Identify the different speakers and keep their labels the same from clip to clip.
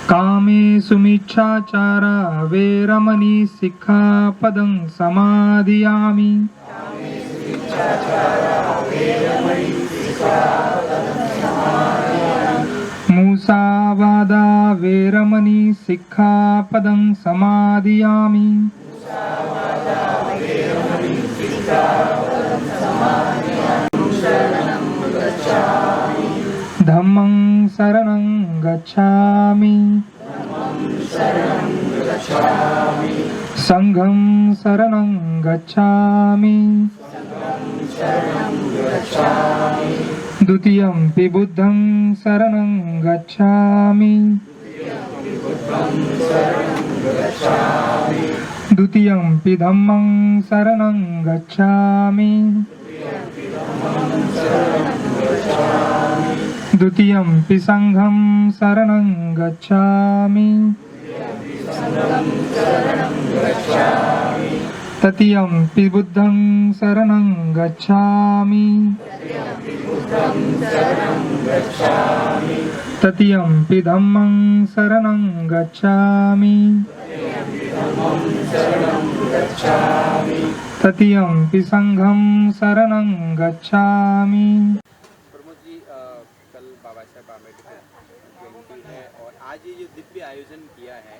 Speaker 1: कामेषु मिच्छाचारा वेरमणि सिक्खापदं समादियामि। मुसावादा वेरमणि सिक्खापदं समादियामि। धम्मं शरणं गच्छामि। संघं शरणं गच्छामि। द्वितीयंपि बुद्धं शरणं गच्छामि। द्वितीयंपि धम्मं शरणं गच्छामि। द्वितीयंपि संघं शरणं गच्छामि। तृतीयंपि बुद्धं शरणं गच्छामि। तृतीयंपि धम्मं शरणं गच्छामि। तृतीयंपि संघं शरणं गच्छामि।
Speaker 2: प्रमोद जी, कल बाबा साहेब आम्बेडकर जयंती है और आज ये जो दिव्य आयोजन किया है,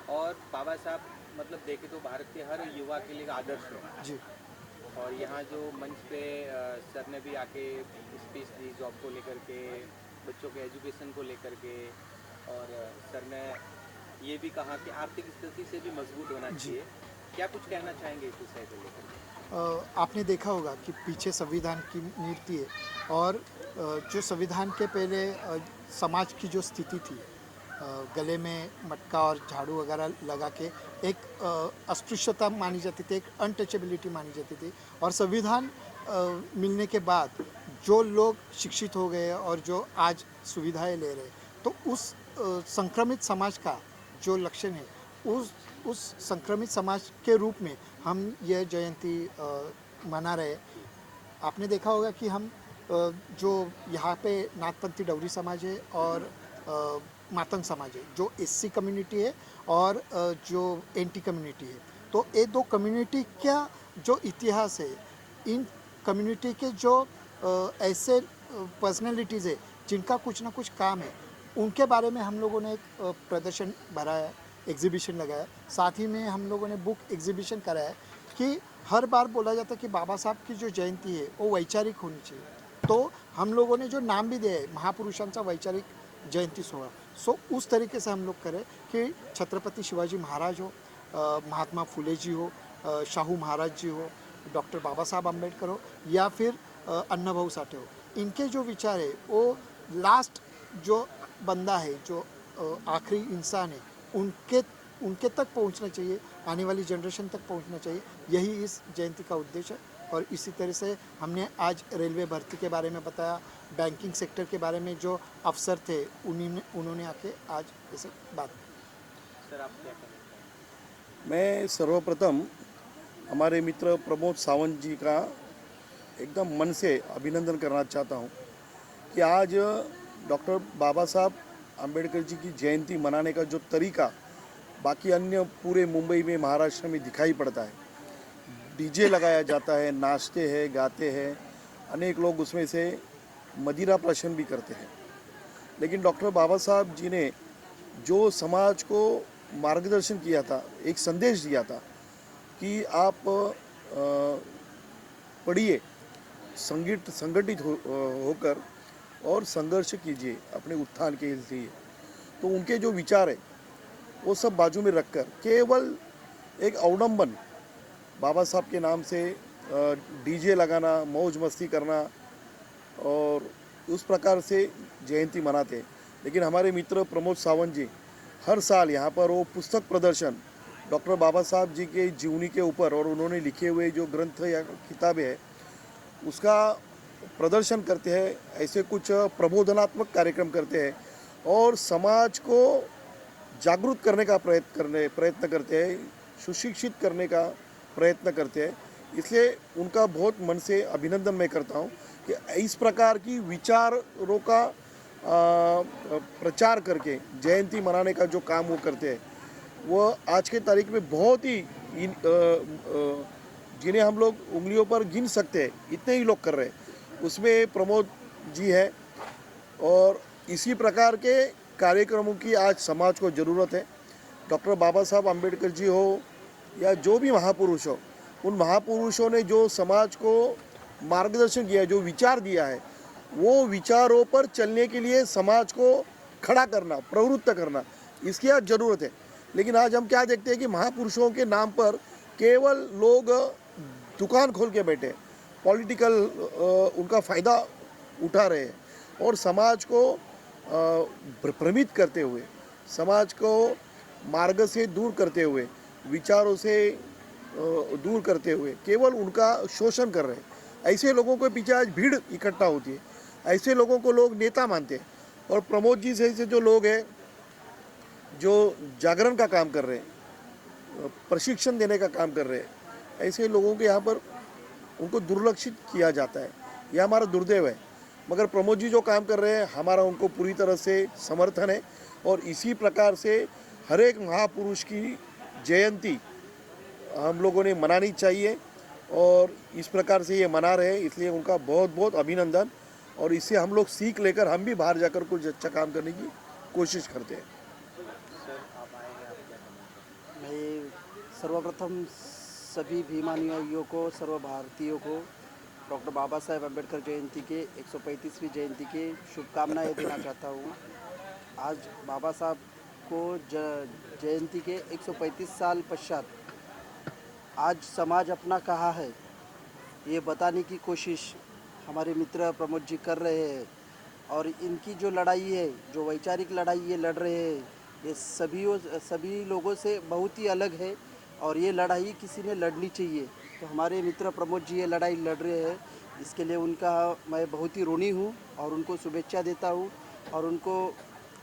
Speaker 2: और बाबा साहब मतलब देखे तो भारत के हर युवा के लिए आदर्श है जी। और यहाँ जो मंच पे सर ने भी आके स्पीच दी जॉब को लेकर के, बच्चों के एजुकेशन को लेकर के, और सर ने ये भी कहा कि आर्थिक स्थिति से भी मजबूत होना चाहिए। क्या कुछ कहना चाहेंगे इस विषय को लेकर?
Speaker 3: आपने देखा होगा कि पीछे संविधान की मूर्ति है, और जो संविधान के पहले समाज की जो स्थिति थी, गले में मटका और झाड़ू वगैरह लगा के एक अस्पृश्यता मानी जाती थी, एक अनटचेबिलिटी मानी जाती थी। और संविधान मिलने के बाद जो लोग शिक्षित हो गए और जो आज सुविधाएं ले रहे, तो उस संक्रमित समाज का जो लक्षण है, उस संक्रमित समाज के रूप में हम यह जयंती मना रहे। आपने देखा होगा कि हम जो यहाँ पे नाथपंथी डवरी समाज है और मातंग समाज है, जो एससी कम्युनिटी है और जो एनटी कम्युनिटी है, तो ये दो कम्युनिटी का जो इतिहास है, इन कम्युनिटी के जो ऐसे पर्सनैलिटीज़ है जिनका कुछ ना कुछ काम है, उनके बारे में हम लोगों ने एक प्रदर्शन भराया, एग्जीबिशन लगाया। साथ ही में हम लोगों ने बुक एग्जीबिशन कराया कि हर बार बोला जाता है कि बाबा साहब की जो जयंती है वो वैचारिक होनी चाहिए, तो हम लोगों ने जो नाम भी दिया है महापुरुषांचा वैचारिक जयंती सोहळा, सो उस तरीके से हम लोग करें कि छत्रपति शिवाजी महाराज हो, महात्मा फुले जी हो, शाहू महाराज जी हो, डॉक्टर बाबा साहब अम्बेडकर हो, या फिर अन्नाभाऊ साठे हो, इनके जो विचार है वो लास्ट जो बंदा है, जो आखिरी इंसान है, उनके तक पहुंचना चाहिए, आने वाली जनरेशन तक पहुंचना चाहिए। यही इस जयंती का उद्देश्य है। और इसी तरह से हमने आज रेलवे भर्ती के बारे में बताया, बैंकिंग सेक्टर के बारे में जो अफसर थे उन्होंने आके आज ऐसे बात।
Speaker 2: सर आप क्या कहना चाहेंगे?
Speaker 4: मैं सर्वप्रथम हमारे मित्र प्रमोद सावंत जी का एकदम मन से अभिनंदन करना चाहता हूं कि आज डॉक्टर बाबा साहब आम्बेडकर जी की जयंती मनाने का जो तरीका बाकी अन्य पूरे मुंबई में, महाराष्ट्र में दिखाई पड़ता है। डीजे लगाया जाता है, नाचते हैं, गाते हैं, अनेक लोग उसमें से मदिरा प्राशन भी करते हैं। लेकिन डॉक्टर बाबा साहब जी ने जो समाज को मार्गदर्शन किया था, एक संदेश दिया था कि आप पढ़िए, संगठित होकर और संघर्ष कीजिए अपने उत्थान के लिए। तो उनके जो विचार है वो सब बाजू में रखकर केवल एक अवलंबन बाबा साहब के नाम से डीजे लगाना, मौज मस्ती करना और उस प्रकार से जयंती मनाते हैं। लेकिन हमारे मित्र प्रमोद सावंत जी हर साल यहाँ पर वो पुस्तक प्रदर्शन डॉक्टर बाबा साहब जी के जीवनी के ऊपर और उन्होंने लिखे हुए जो ग्रंथ या किताबें हैं उसका प्रदर्शन करते हैं। ऐसे कुछ प्रबोधनात्मक कार्यक्रम करते हैं और समाज को जागरूक करने का प्रयत्न करते हैं, सुशिक्षित करने का प्रयत्न करते हैं। इसलिए उनका बहुत मन से अभिनंदन मैं करता हूं कि इस प्रकार की विचारों का प्रचार करके जयंती मनाने का जो काम वो करते हैं, वो आज के तारीख में बहुत ही जिन्हें हम लोग उंगलियों पर गिन सकते हैं इतने ही लोग कर रहे हैं। उसमें प्रमोद जी है और इसी प्रकार के कार्यक्रमों की आज समाज को ज़रूरत है। डॉक्टर बाबा साहब अम्बेडकर जी हो या जो भी महापुरुष हो, उन महापुरुषों ने जो समाज को मार्गदर्शन किया, जो विचार दिया है, वो विचारों पर चलने के लिए समाज को खड़ा करना, प्रवृत्त करना, इसकी आज ज़रूरत है। लेकिन आज हम क्या देखते हैं कि महापुरुषों के नाम पर केवल लोग दुकान खोल के बैठे, पॉलिटिकल उनका फ़ायदा उठा रहे हैं और समाज को भ्रमित करते हुए, समाज को मार्ग से दूर करते हुए, विचारों से दूर करते हुए केवल उनका शोषण कर रहे हैं। ऐसे लोगों के पीछे आज भीड़ इकट्ठा होती है, ऐसे लोगों को लोग नेता मानते हैं। और प्रमोद जी से जो लोग हैं जो जागरण का काम कर रहे हैं, प्रशिक्षण देने का काम कर रहे हैं, ऐसे लोगों के यहाँ पर उनको दुर्लक्षित किया जाता है। यह हमारा दुर्दैव है। मगर प्रमोद जी जो काम कर रहे हैं, हमारा उनको पूरी तरह से समर्थन है और इसी प्रकार से हर एक महापुरुष की जयंती हम लोगों ने मनानी चाहिए और इस प्रकार से ये मना रहे हैं, इसलिए उनका बहुत बहुत अभिनंदन। और इससे हम लोग सीख लेकर हम भी बाहर जाकर कुछ अच्छा काम करने की कोशिश करते हैं।
Speaker 2: सर आप आए हैं, आप क्या कहना चाहते
Speaker 5: मैं सर्वप्रथम सभी भीमानुयायियों को, सर्व भारतीयों को डॉक्टर बाबा साहेब अम्बेडकर जयंती के 135वीं जयंती के शुभकामनाएं देना चाहता हूँ। आज बाबा साहब को जयंती के 135 साल पश्चात आज समाज अपना कहाँ है ये बताने की कोशिश हमारे मित्र प्रमोद जी कर रहे हैं। और इनकी जो लड़ाई है, जो वैचारिक लड़ाई ये लड़ रहे हैं, ये सभी लोगों से बहुत ही अलग है और ये लड़ाई किसी ने लड़नी चाहिए। तो हमारे मित्र प्रमोद जी ये लड़ाई लड़ रहे हैं, इसके लिए उनका मैं बहुत ही ऋणी हूँ और उनको शुभेच्छा देता हूँ और उनको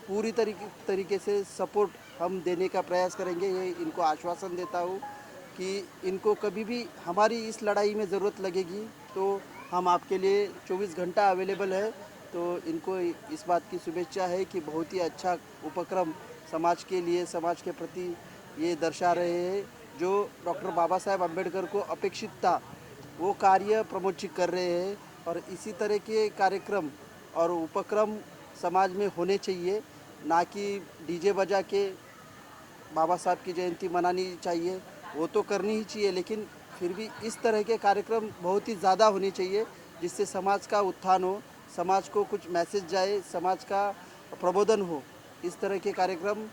Speaker 5: पूरी तरीके से सपोर्ट हम देने का प्रयास करेंगे। ये इनको आश्वासन देता हूँ कि इनको कभी भी हमारी इस लड़ाई में ज़रूरत लगेगी तो हम आपके लिए 24 घंटा अवेलेबल है। तो इनको इस बात की शुभेच्छा है कि बहुत ही अच्छा उपक्रम समाज के लिए, समाज के प्रति ये दर्शा रहे हैं। जो डॉक्टर बाबा साहेब अम्बेडकर को अपेक्षित था वो कार्य प्रमोद जी कर रहे हैं और इसी तरह के कार्यक्रम और उपक्रम समाज में होने चाहिए, ना कि डीजे बजा के बाबा साहब की जयंती मनानी चाहिए। वो तो करनी ही चाहिए, लेकिन फिर भी इस तरह के कार्यक्रम बहुत ही ज़्यादा होने चाहिए जिससे समाज का उत्थान हो, समाज को कुछ मैसेज जाए, समाज का प्रबोधन हो। इस तरह के कार्यक्रम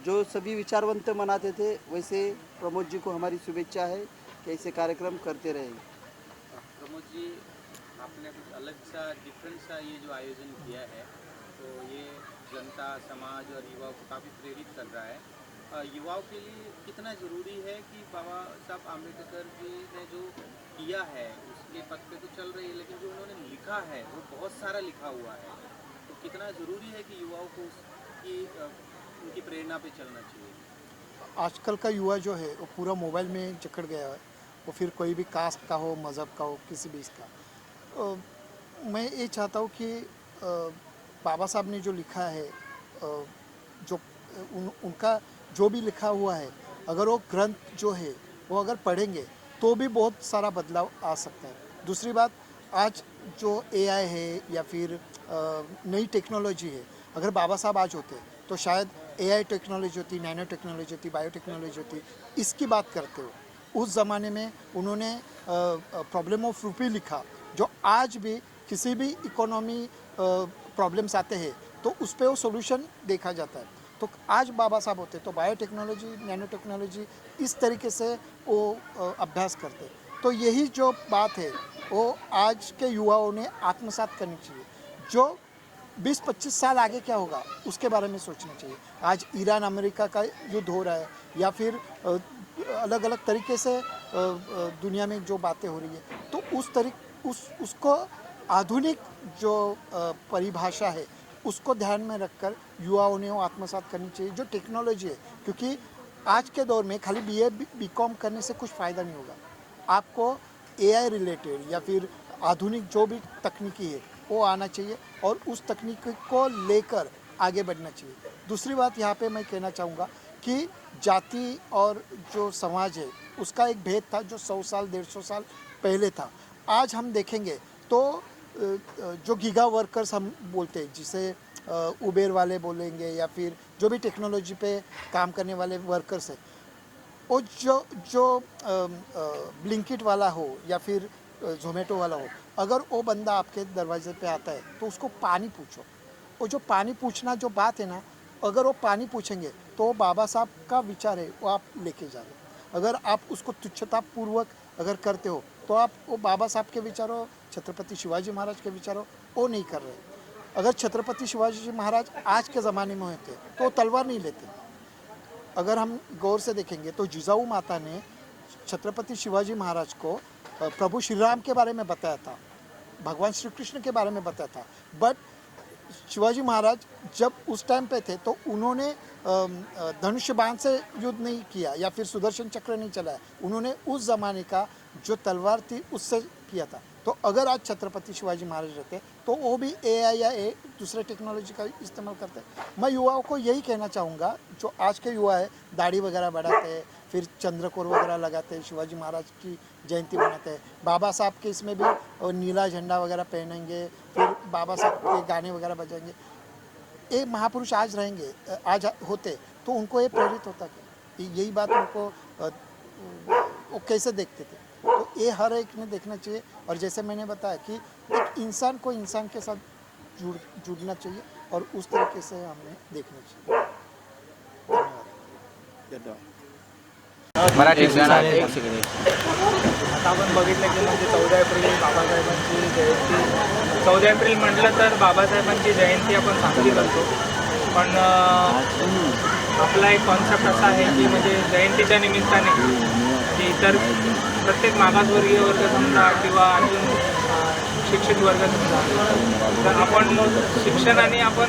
Speaker 5: जो सभी विचारवंत मनाते थे, वैसे प्रमोद जी को हमारी शुभेच्छा है कि ऐसे कार्यक्रम करते रहेंगे।
Speaker 2: प्रमोद जी, आपने कुछ अलग सा डिफरेंट सा ये जो आयोजन किया है, तो ये जनता, समाज और युवाओं को काफ़ी प्रेरित कर रहा है। युवाओं के लिए कितना ज़रूरी है कि बाबा साहब आम्बेडकर जी ने जो किया है उसके पथ पे तो चल रही है, लेकिन जो उन्होंने लिखा है वो बहुत सारा लिखा हुआ है, तो कितना ज़रूरी है कि युवाओं को उनकी प्रेरणा पे चलना चाहिए।
Speaker 3: आजकल का युवा जो है वो पूरा मोबाइल में जकड़ गया है, वो फिर कोई भी कास्ट का हो, मज़हब का हो, किसी भी इसका। मैं ये चाहता हूँ कि बाबा साहब ने जो लिखा है, जो उनका जो भी लिखा हुआ है, अगर वो ग्रंथ जो है वो अगर पढ़ेंगे तो भी बहुत सारा बदलाव आ सकता है। दूसरी बात, आज जो AI है या फिर नई टेक्नोलॉजी है, अगर बाबा साहब आज होते तो शायद AI टेक्नोलॉजी होती, नैनो टेक्नोलॉजी होती, बायोटेक्नोलॉजी होती, इसकी बात करते हो। उस ज़माने में उन्होंने प्रॉब्लम ऑफ रूपी लिखा, जो आज भी किसी भी इकोनॉमी प्रॉब्लम्स आते हैं तो उस पर वो सोल्यूशन देखा जाता है। तो आज बाबा साहब होते तो बायोटेक्नोलॉजी, नैनो टेक्नोलॉजी इस तरीके से वो अभ्यास करते। तो यही जो बात है वो आज के युवाओं ने आत्मसात करनी चाहिए। जो 20-25 साल आगे क्या होगा उसके बारे में सोचना चाहिए। आज ईरान अमेरिका का युद्ध हो रहा है या फिर अलग अलग तरीके से दुनिया में जो बातें हो रही है, तो उसको आधुनिक जो परिभाषा है उसको ध्यान में रखकर युवाओं ने वो आत्मसात करनी चाहिए जो टेक्नोलॉजी है। क्योंकि आज के दौर में खाली BA BCom करने से कुछ फ़ायदा नहीं होगा। आपको AI रिलेटेड या फिर आधुनिक जो भी तकनीकी है वो आना चाहिए और उस तकनीकी को लेकर आगे बढ़ना चाहिए। दूसरी बात यहाँ पे मैं कहना चाहूँगा कि जाति और जो समाज है उसका एक भेद था जो 100 साल 150 साल पहले था। आज हम देखेंगे तो जो गीगा वर्कर्स हम बोलते हैं, जिसे उबेर वाले बोलेंगे या फिर जो भी टेक्नोलॉजी पे काम करने वाले वर्कर्स हैं, वो जो ब्लिंकिट वाला हो या फिर ज़ोमैटो वाला हो, अगर वो बंदा आपके दरवाजे पे आता है तो उसको पानी पूछो। वो जो पानी पूछना जो बात है ना, अगर वो पानी पूछेंगे तो वो बाबा साहब का विचार है वो आप लेके जा रहे हो। अगर आप उसको तुच्छतापूर्वक अगर करते हो तो आप वो बाबा साहब के विचारों, छत्रपति शिवाजी महाराज के विचारों वो नहीं कर रहे। अगर छत्रपति शिवाजी जी महाराज आज के ज़माने में होते तो वो तलवार नहीं लेते। अगर हम गौर से देखेंगे तो जिजाऊ माता ने छत्रपति शिवाजी महाराज को प्रभु श्री राम के बारे में बताया था, भगवान श्री कृष्ण के बारे में बताया था। बट शिवाजी महाराज जब उस टाइम पे थे तो उन्होंने धनुष्य बाण से युद्ध नहीं किया या फिर सुदर्शन चक्र नहीं चलाया, उन्होंने उस ज़माने का जो तलवार थी उससे किया था। तो अगर आज छत्रपति शिवाजी महाराज रहते तो वो भी AI या दूसरे टेक्नोलॉजी का इस्तेमाल करते। मैं युवाओं को यही कहना चाहूँगा, जो आज के युवा है दाढ़ी वगैरह बढ़ाते हैं, फिर चंद्रकोर वगैरह लगाते हैं, शिवाजी महाराज की जयंती मनाते हैं, बाबा साहब के इसमें भी नीला झंडा वगैरह पहनेंगे, फिर बाबा साहब के गाने वगैरह बजाएंगे। ये महापुरुष आज रहेंगे, आज होते तो उनको ये प्रेरित होता कि यही बात उनको वो कैसे देखते थे। तो ये हर एक ने देखना चाहिए। और जैसे मैंने बताया कि एक इंसान को इंसान के साथ जुड़ना चाहिए और उस तरीके से हमें देखना चाहिए। धन्यवाद।
Speaker 2: मराठी
Speaker 1: आता आपण बघितलं की म्हणजे 14 एप्रिल बाबासाहेबांची जयंती, 14 एप्रिल म्हटलं तर बाबासाहेबांची जयंती आपण साजरी करतो. पण आपला एक कॉन्सेप्ट असा आहे की म्हणजे जयंतीच्या निमित्ताने जे इतर प्रत्येक मागासवर्गीय वर्ग समजा किंवा अजून शिक्षित वर्ग समजा, तर आपण शिक्षणाने आपण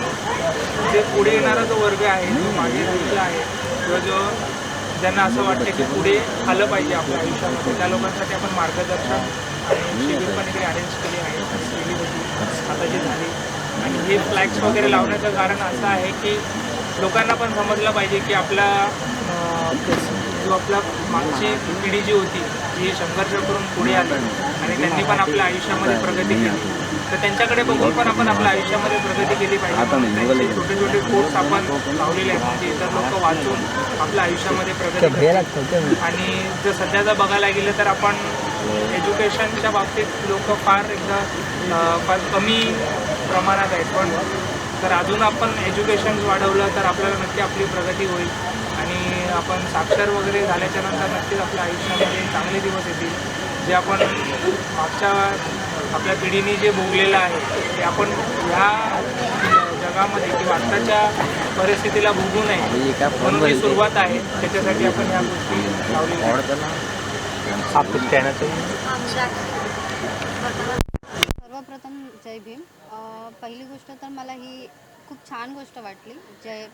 Speaker 1: जे पुढे येणारा जो वर्ग आहे, जो मागे राहिलेला आहे किंवा जो ज्यांना असं वाटतं की पुढे आलं पाहिजे आपल्या आयुष्यामध्ये, त्या लोकांसाठी आपण मार्गदर्शन आणि शिबिर पण इकडे अरेंज केली आहे, केली होती आता जी झाली. आणि हे फ्लॅग्स वगैरे लावण्याचं कारण असं आहे की लोकांना पण समजलं पाहिजे की आपला जो आपला मागची पिढी जी होती जी संघर्ष करून पुढे आली आणि त्यांनी पण आपल्या आयुष्यामध्ये प्रगती केली, तर त्यांच्याकडे बघून पण आपण आपल्या आयुष्यामध्ये प्रगती केली पाहिजे. त्यांचे छोटे छोटे कोर्स आपण लावलेले आहेत म्हणजे इतर लोक वाचून आपल्या आयुष्यामध्ये प्रगती करतात. आणि जर सध्याचं बघायला गेलं तर आपण एज्युकेशनच्या बाबतीत लोक फार कमी प्रमाणात आहेत. पण जर अजून आपण एज्युकेशन वाढवलं तर आपल्याला नक्की आपली प्रगती होईल आणि आपण साक्षर वगैरे झाल्याच्या नंतर नक्कीच आपल्या आयुष्यामध्ये चांगले दिवस येतील. जे आपण मागच्या आपल्या पिढीने जे भोगलेलं आहे ते आपण ह्या जगामध्ये किंवा आत्ताच्या परिस्थितीला भोगू नये म्हणून ही सुरुवात आहे. त्याच्यासाठी आपण ह्या गोष्टी लावलेल्या
Speaker 6: सर्वप्रथम जय भीम. पहिली गोष्ट तर मला ही खूप छान गोष्ट वाटली,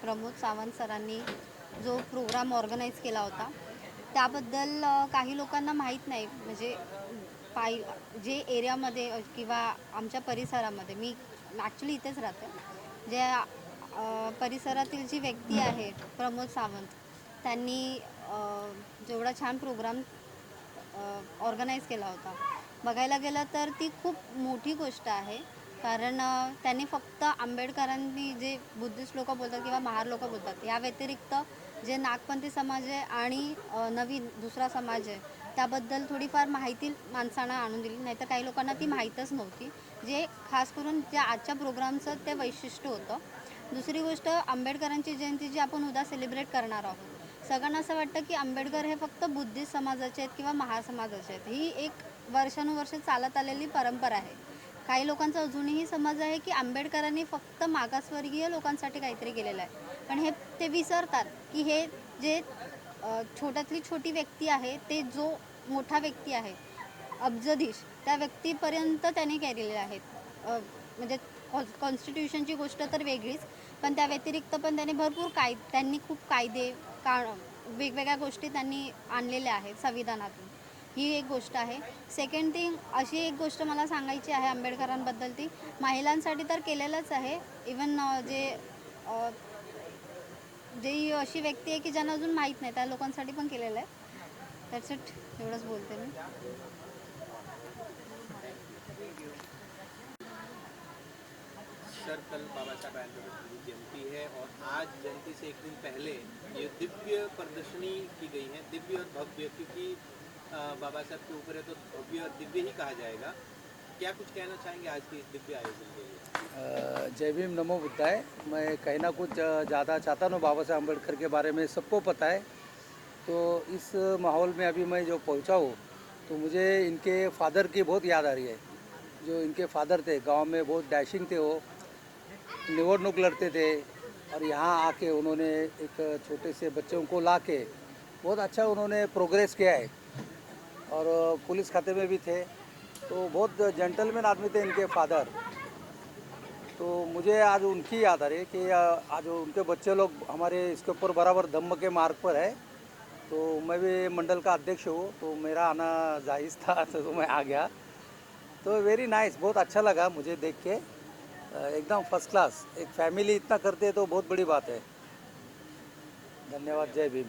Speaker 6: प्रमोद सावंत सरांनी जो प्रोग्राम ऑर्गनाईज केला होता त्याबद्दल. काही लोकांना माहीत नाही, म्हणजे जे एरियामध्ये किंवा आमच्या परिसरामध्ये, मी ॲक्च्युली इथेच राहते, जे परिसरातील जी व्यक्ती आहे प्रमोद सावंत, त्यांनी जेवढा छान प्रोग्राम ऑर्गनाईज केला होता, बघायला गेलं तर ती खूप मोठी गोष्ट आहे. कारण त्यांनी फक्त आंबेडकरांनी जे बुद्धिस्ट लोक बोलतात किंवा महार लोक बोलतात या व्यतिरिक्त जे नागपंथी समाज आहे आणि नवीन दुसरा समाज आहे त्याबद्दल थोडीफार माहिती माणसांना आणून दिली. नाहीतर काही लोकांना ती माहीतच नव्हती, जे खास करून ज्या आजच्या प्रोग्रामचं ते वैशिष्ट्य होतं. दुसरी गोष्ट, आंबेडकरांची जयंती जी आपण उद्या सेलिब्रेट करणार आहोत, सगळ्यांना असं वाटतं की आंबेडकर हे फक्त बुद्धिस्ट समाजाचे आहेत किंवा महार समाजाचे आहेत. ही एक वर्षानुवर्ष चालत आलेली परंपरा आहे. काही लोकांचा अजूनही समज आहे की आंबेडकरांनी फक्त मागासवर्गीय लोकांसाठी काहीतरी केलेलं आहे, पण हे ते विसरतात की हे जे छोट्यातली छोटी व्यक्ती आहे ते जो मोठा व्यक्ती आहे अब्जाधीश, त्या व्यक्तीपर्यंत त्यांनी केलेले आहेत. म्हणजे कॉन्स्टिट्यूशनची गोष्ट तर वेगळीच, पण त्या व्यतिरिक्त पण त्यांनी भरपूर त्यांनी खूप कायदे वेगवेगळ्या गोष्टी त्यांनी आणलेल्या आहेत संविधानातून. ही एक गोष्ट आहे. सेकंड थिंग अशी एक गोष्ट मला सांगायची आहे आंबेडकरांबद्दल, ती महिलांसाठी तर केलेलंच आहे. इवन अ, जे अशी व्यक्ती आहे की ज्यांना अजून माहीत नाही त्या लोकांसाठी पण केलेलं आहे. That's it. एवढंच बोलते मी.
Speaker 2: सर, कल बाबा साहब आंबेडकर की जयंती है और आज जयंती से एक दिन पहले ये दिव्य प्रदर्शनी की गई है, दिव्य और भव्य, क्योंकि बाबा साहब के ऊपर है तो भव्य और दिव्य ही कहा जाएगा। क्या कुछ कहना चाहेंगे आज के इस दिव्य आयोजन के लिए?
Speaker 7: जय भीम, नमो बुद्धाय। मैं कहना कुछ ज़्यादा चाहता हूँ, बाबा साहब अम्बेडकर के बारे में सबको पता है। तो इस माहौल में अभी मैं जो पहुँचा हूँ तो मुझे इनके फादर की बहुत याद आ रही है। जो इनके फादर थे, गांव में बहुत डैशिंग थे, वो निवडणूक लड़ते थे और यहाँ आके उन्होंने एक छोटे से बच्चों को ला के बहुत अच्छा उन्होंने प्रोग्रेस किया है और पुलिस खाते में भी थे। तो बहुत जेंटलमैन आदमी थे इनके फादर। तो मुझे आज उनकी याद आ रही है कि आज उनके बच्चे लोग हमारे इसके ऊपर बराबर धम्म के मार्ग पर है। तो मैं भी मंडल का अध्यक्ष हूँ, तो मेरा आना जायज़ था तो मैं आ गया। तो वेरी नाइस, बहुत अच्छा लगा मुझे देख के, एकदम फर्स्ट क्लास। एक फैमिली इतना करते हैं तो बहुत बड़ी बात है। धन्यवाद। जय भीम।